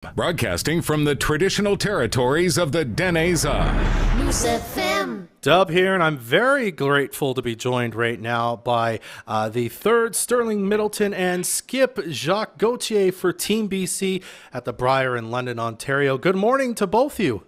Broadcasting from the traditional territories of the Deneza. Moose FM. Dub here, and I'm very grateful to be joined right now by the third Sterling Middleton and skip Jacques Gauthier for Team BC at the Brier in London, Ontario. Good morning to both of you.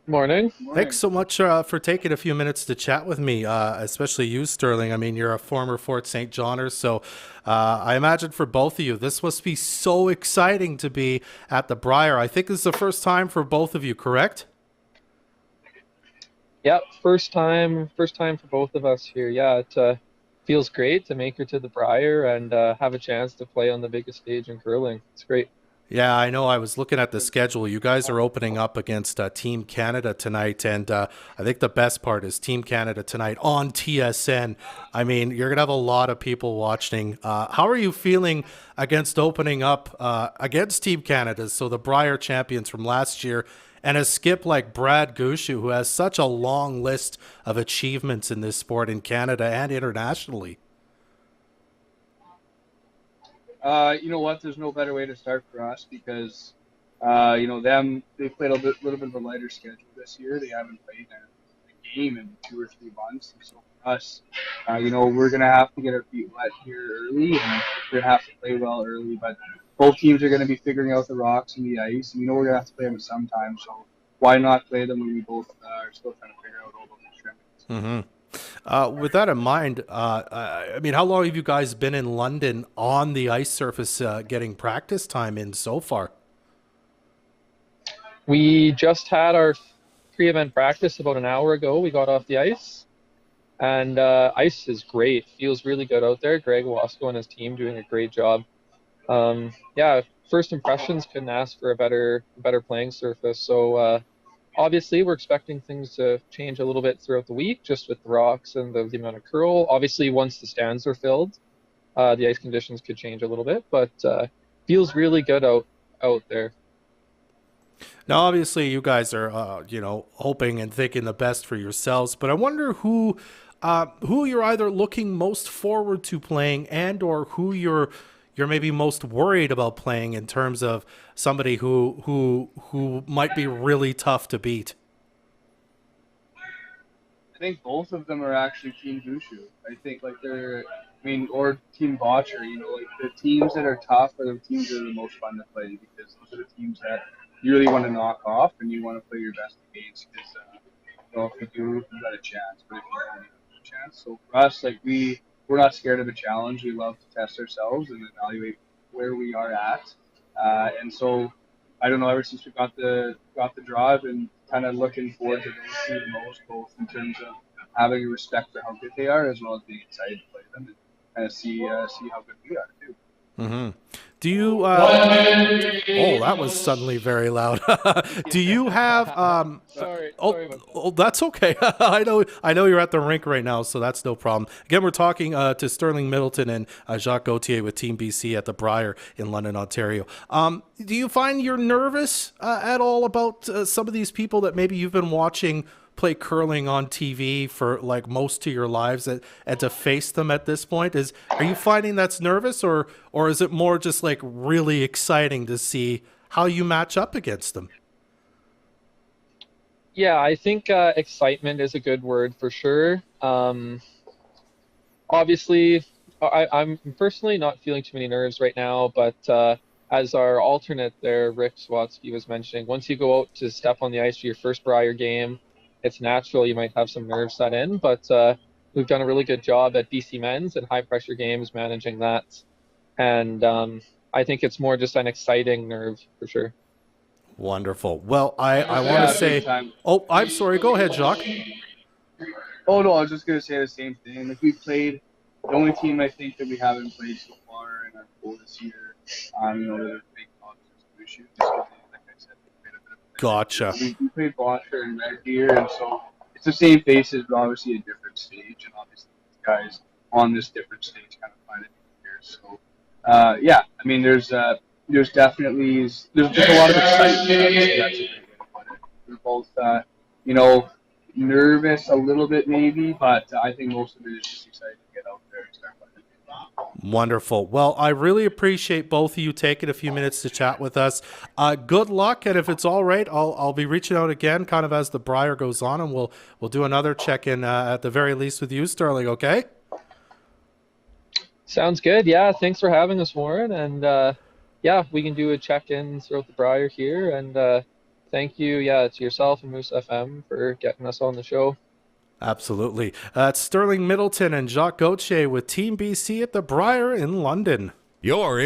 Morning. Thanks so much for taking a few minutes to chat with me, especially you, Sterling. I mean, you're a former Fort St. Johnner, so I imagine for both of you, this must be so exciting to be at the Brier. I think this is the first time for both of you, correct? Yep, first time for both of us here. Yeah, it feels great to make it to the Brier and have a chance to play on the biggest stage in curling. It's great. Yeah, I know. I was looking at the schedule. You guys are opening up against Team Canada tonight, and I think the best part is Team Canada tonight on TSN. I mean, you're going to have a lot of people watching. How are you feeling against opening up against Team Canada, so the Brier champions from last year, and a skip like Brad Gushue, who has such a long list of achievements in this sport in Canada and internationally? You know what? There's no better way to start for us because, they played a little bit of a lighter schedule this year. They haven't played a game in 2 or 3 months. And so for us, we're going to have to get our feet wet here early, and we're going to have to play well early. But both teams are going to be figuring out the rocks and the ice, and we're going to have to play them at some time. So why not play them when we both are still trying to figure out all those extremities? Mm-hmm. With that in mind, I mean, how long have you guys been in London on the ice surface getting practice time in so far? We just had our pre-event practice about an hour ago. We got off the ice, and ice is great. Feels really good out there. Greg Wasco and his team doing a great job. First impressions couldn't ask for a better playing surface. So obviously, we're expecting things to change a little bit throughout the week, just with the rocks and the amount of curl. Obviously, once the stands are filled, the ice conditions could change a little bit, but feels really good out there. Now, obviously, you guys are, hoping and thinking the best for yourselves, but I wonder who you're either looking most forward to playing and or who you're maybe most worried about playing in terms of somebody who might be really tough to beat. I think both of them are actually Team Gushue. I think or Team Botcher. The teams that are tough are the teams that are the most fun to play because those are the teams that you really want to knock off and you want to play your best against because if you do, you've got a chance. But if you don't, you have a chance. So for us, we're not scared of a challenge. We love to test ourselves and evaluate where we are at. And so, I don't know, ever since we got the draw, I've been kind of looking forward to those two the most, both in terms of having a respect for how good they are as well as being excited to play them and kind of see how good we are too. Mm-hmm. Do you? Oh, that was suddenly very loud. Do you have? Sorry. That's okay. I know you're at the rink right now, so that's no problem. Again, we're talking to Sterling Middleton and Jacques Gauthier with Team BC at the Brier in London, Ontario. Do you find you're nervous at all about some of these people that maybe you've been watching play curling on TV for like most of your lives and to face them at this point? Are you finding that's nervous or is it more just like really exciting to see how you match up against them? Yeah, I think excitement is a good word for sure. Obviously, I'm personally not feeling too many nerves right now, but as our alternate there, Rick Swatsky was mentioning, once you go out to step on the ice for your first Brier game, it's natural you might have some nerves set in, but we've done a really good job at BC Men's and high pressure games managing that. And I think it's more just an exciting nerve for sure. Wonderful. Well, I want to say, I'm sorry. Go ahead, Jacques. Oh, no, I was just going to say the same thing. We played the only team I think that we haven't played so far in our pool this year. The big competition issue. Like I said, we played a bit of Gotcha. We played Botcher and Red here, and so it's the same faces, but obviously a different stage, and obviously these guys on this different stage kind of find it here. So, there's definitely just a lot of excitement. That's a great way to put it. We're both, nervous a little bit maybe, but I think most of it is just excited to get out there and start playing. Wonderful. Well, I really appreciate both of you taking a few minutes to chat with us. Good luck, and if it's all right, I'll be reaching out again, kind of as the Brier goes on, and we'll do another check-in at the very least with you, Sterling. Okay? Sounds good. Yeah, thanks for having us, Warren. And yeah, we can do a check-in throughout the Brier here. And thank you, yeah, to yourself and Moose FM for getting us on the show. Absolutely. It's Sterling Middleton and Jacques Gauthier with Team BC at the Brier in London. You're in.